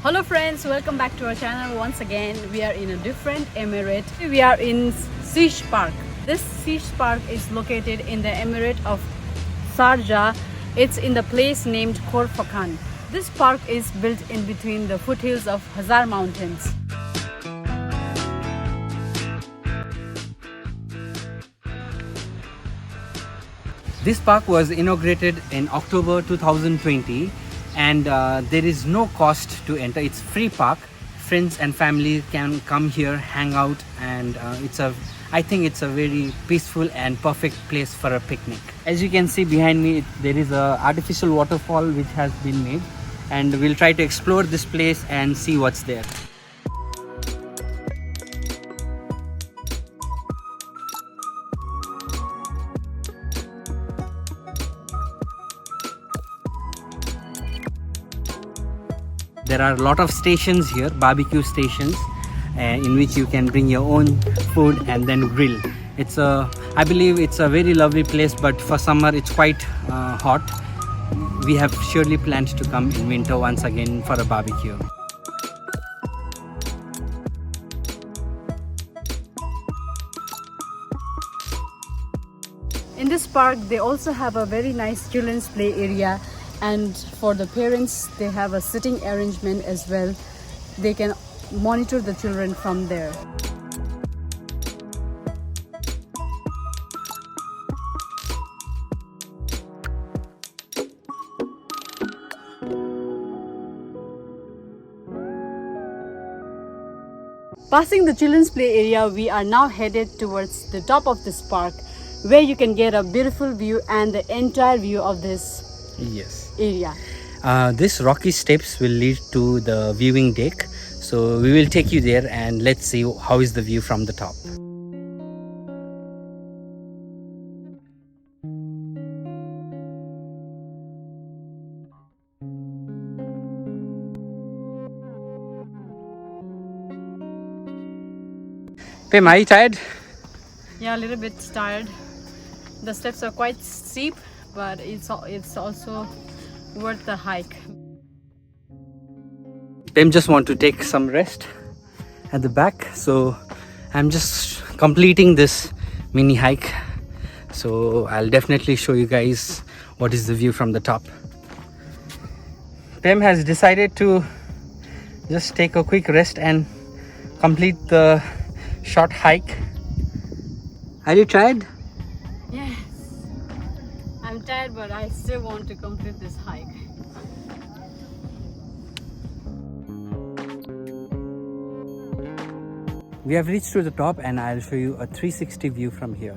Hello friends, welcome back to our channel. Once again, we are in a different emirate. We are in Siege Park. This Siege Park is located in the emirate of Sharjah. It's in the place named Khorfakkan. This park is built in between the foothills of Hazar Mountains. This park was inaugurated in October 2020 and there is no cost to enter. It's free park. Friends and family can come here, hang out, and I think it's a very peaceful and perfect place for a picnic. As you can see behind me, there is a artificial waterfall which has been made, and we'll try to explore this place and see what's there. There are a lot of stations here, barbecue stations, in which you can bring your own food and then grill. I believe it's a very lovely place, but for summer it's quite hot. We have surely planned to come in winter once again for a barbecue. In this park, they also have a very nice children's play area, and for the parents, they have a sitting arrangement as well. They can monitor the children from there. Passing the children's play area, we are now headed towards the top of this park, where you can get a beautiful view and the entire view of this area. This rocky steps will lead to the viewing deck, so we will take you there and let's see how is the view from the top. Pim, are you tired? Yeah, a little bit tired. The steps are quite steep, but it's also worth the hike. Pim just want to take some rest at the back, so I'm just completing this mini hike. So I'll definitely show you guys what is the view from the top. Pim has decided to just take a quick rest and complete the short hike. Are you tired? Yes, I'm tired, but I still want to complete this hike. We have reached to the top and I'll show you a 360 view from here.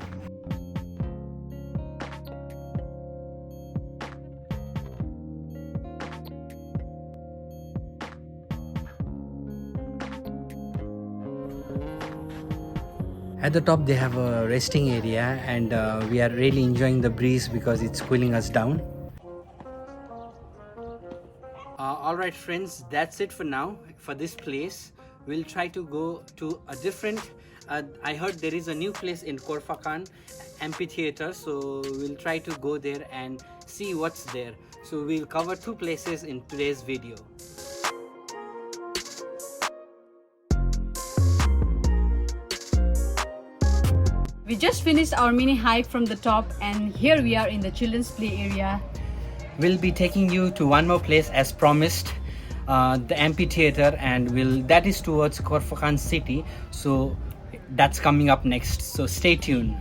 At the top they have a resting area, and we are really enjoying the breeze because it's cooling us down. Alright friends, that's it for now for this place. We'll try to go to a different, I heard there is a new place in Khorfakkan, Ampitheatre, so we'll try to go there and see what's there. So we'll cover two places in today's video. We just finished our mini hike from the top, and here we are in the children's play area. We'll be taking you to one more place as promised, the Ampitheatre, and that is towards Khorfakkan city, so that's coming up next, so stay tuned.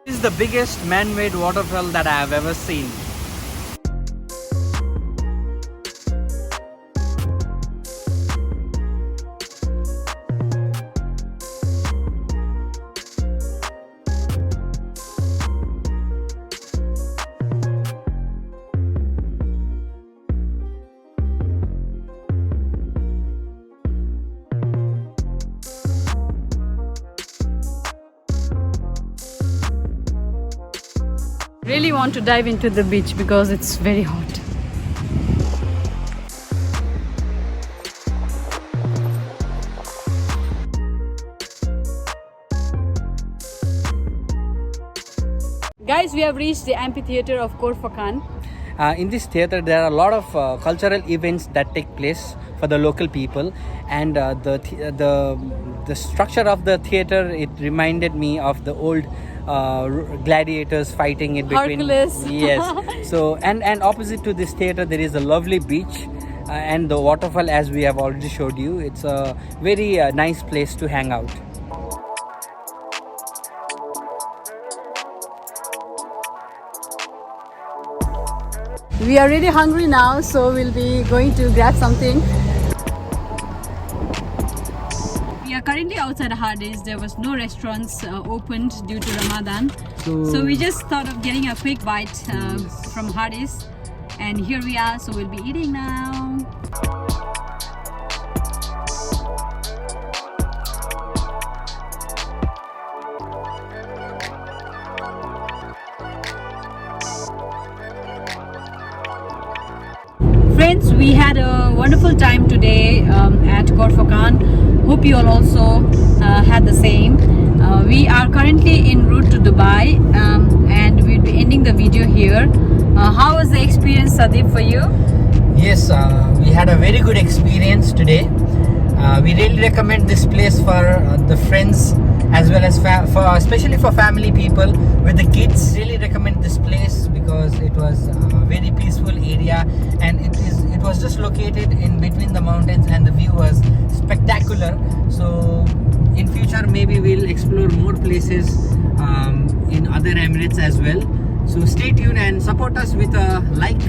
This is the biggest man-made waterfall that I have ever seen. Really want to dive into the beach because it's very hot. Guys, we have reached the Amphitheatre of Khorfakkan. In this theatre, there are a lot of cultural events that take place for the local people, and the structure of the theatre, it reminded me of the old gladiators fighting in between. Hercules. Yes. So and opposite to this theatre, there is a lovely beach and the waterfall, as we have already showed you. It's a very nice place to hang out. We are really hungry now, so we'll be going to grab something. We are currently outside Hardee's. There was no restaurants opened due to Ramadan. So we just thought of getting a quick bite from Hardee's. And here we are, so we'll be eating now. Friends, we had a wonderful time today at Khorfakkan. Hope you all also had the same. We are currently en route to Dubai and we'll be ending the video here. How was the experience, Sadeep, for you? Yes, we had a very good experience today. We really recommend this place for the friends as well as especially for family people with the kids. Really recommend this place because it was a very peaceful area, and it was just located in between the mountains, and the view was spectacular. So in future maybe we'll explore more places in other Emirates as well. So stay tuned and support us with a like.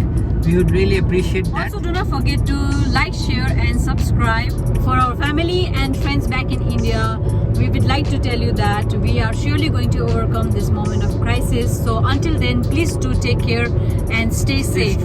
We would really appreciate that. Also, do not forget to like, share and subscribe. For our family and friends back in India, we would like to tell you that we are surely going to overcome this moment of crisis. So until then, please do take care and stay safe.